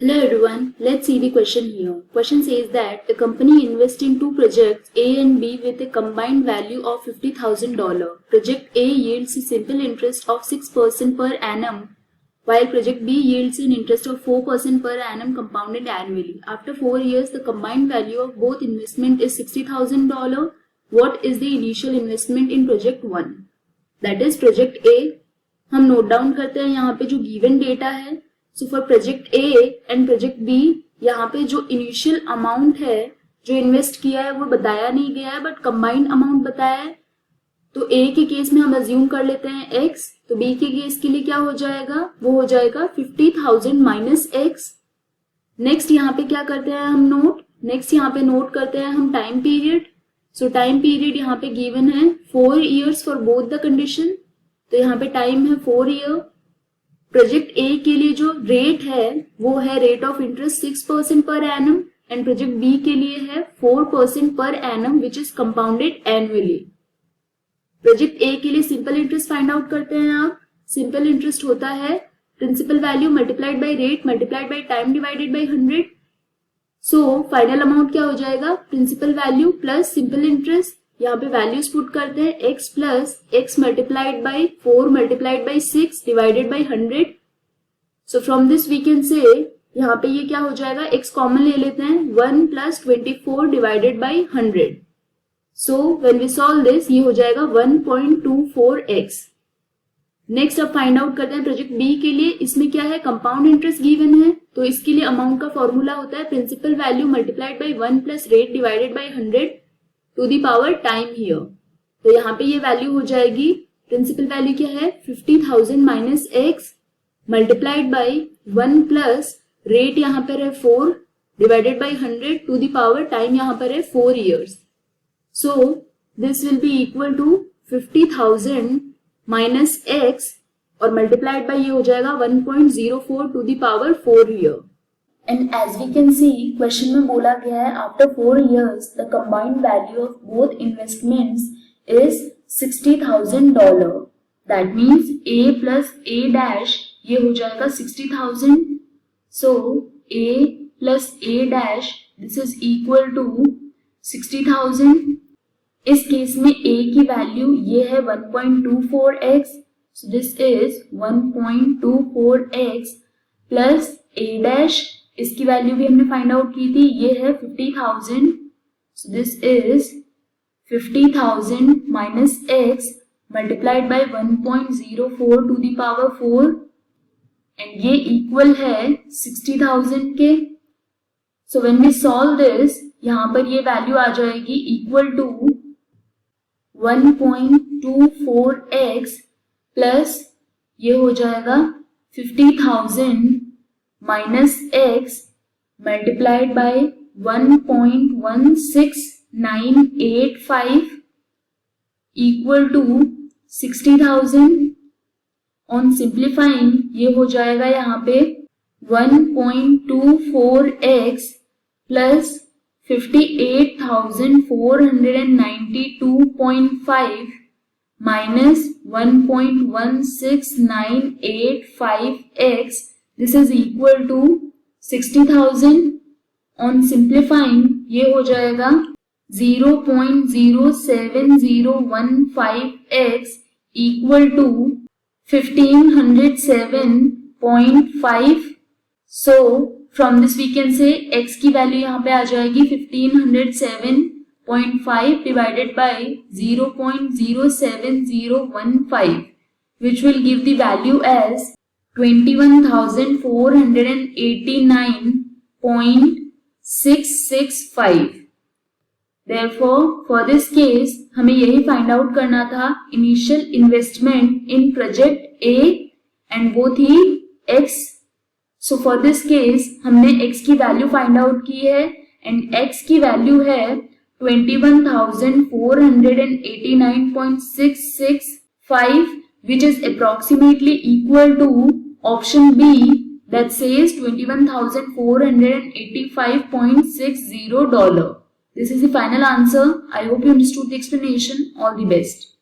Hello everyone, let's see the question here. Question says that a company invests in two projects A and B with a combined value of $50,000. Project A yields a simple interest of 6% per annum, while project B yields an interest of 4% per annum compounded annually. After 4 years, the combined value of both investment is $60,000. What is the initial investment in project 1? That is project A. हम note down करते हैं यहाँ पे जो given data है. So for project A and project B यहाँ पे जो इनिशियल अमाउंट है जो इन्वेस्ट किया है वो बताया नहीं गया है बट कंबाइंड अमाउंट बताया है. तो ए के केस में हम अज्यूम कर लेते हैं एक्स, तो बी के केस के लिए क्या हो जाएगा, वो हो जाएगा 50,000 माइनस एक्स. नेक्स्ट यहाँ पे क्या करते हैं हम नेक्स्ट यहाँ पे नोट करते हैं हम टाइम पीरियड. सो टाइम पीरियड यहाँ पे गिवन है 4 years for both the condition. तो यहाँ पे टाइम है 4 year. प्रोजेक्ट ए के लिए जो रेट है वो है rate of interest 6% per annum and project B के लिए है 4% per annum which is compounded annually. Project A के लिए सिंपल इंटरेस्ट फाइंड आउट करते हैं आप. सिंपल इंटरेस्ट होता है principal value multiplied by rate multiplied by time divided by 100. So final amount क्या हो जाएगा, principal value plus simple interest. यहाँ पे वैल्यूज पुट करते हैं x plus x multiplied by 4 multiplied by 6 divided by 100. So from this we can say यहाँ पे ये क्या हो जाएगा, x कॉमन ले लेते हैं 1 plus 24 divided by 100. So when we solve this ये हो जाएगा 1.24x. नेक्स्ट अब फाइंड आउट करते हैं प्रोजेक्ट बी के लिए. इसमें क्या है, कंपाउंड इंटरेस्ट गिवन है तो इसके लिए अमाउंट का फॉर्मूला होता है principal value multiplied by 1 plus rate divided by 100 to the power time here. तो यहाँ पे ये वैल्यू हो जाएगी, प्रिंसिपल वैल्यू क्या है 50,000 minus x multiplied by 1 plus rate यहाँ पर है 4 divided by 100 to the power time यहाँ पर है 4 years. So this will be equal to 50,000 minus x और मल्टीप्लाइड बाई ये हो जाएगा 1.04 to the power 4 here. And as we can see, question में बोला गया है after 4 years the combined value of both investments is $60,000. That means A plus A dash ये हो जाएगा 60,000. So A plus A dash this is equal to 60,000. इस case में A की वैल्यू ये है 1.24x. So this is 1.24x plus A dash इसकी value भी हमने फाइंड आउट की थी, ये है 50,000. So this is 50,000 minus x multiplied by 1.04 to the power 4 and ये इक्वल है 60,000 के. So when we solve this यहाँ पर ये वैल्यू आ जाएगी इक्वल टू 1.24x प्लस ये हो जाएगा 50,000 minus x multiplied by 1.16985 equal to 60,000. On simplifying ये हो जाएगा यहाँ पे 1.24x plus 58,492.5 minus 1.16985x. This is equal to 60,000. On simplifying ये हो जाएगा 0.07015x equal to 1507.5. So from this we can say x की वैल्यू यहाँ पे आ जाएगी 1507.5 divided by 0.07015 which will give the value as 21,489.665. Therefore, for this case, हमें यही find out करना था initial investment in project A and वो थी x. So for this case हमने x की वैल्यू फाइंड आउट की है एंड x की वैल्यू है 21,489.665 which is approximately equal to option B that says $21,485.60. This is the final answer. I hope you understood the explanation. All the best.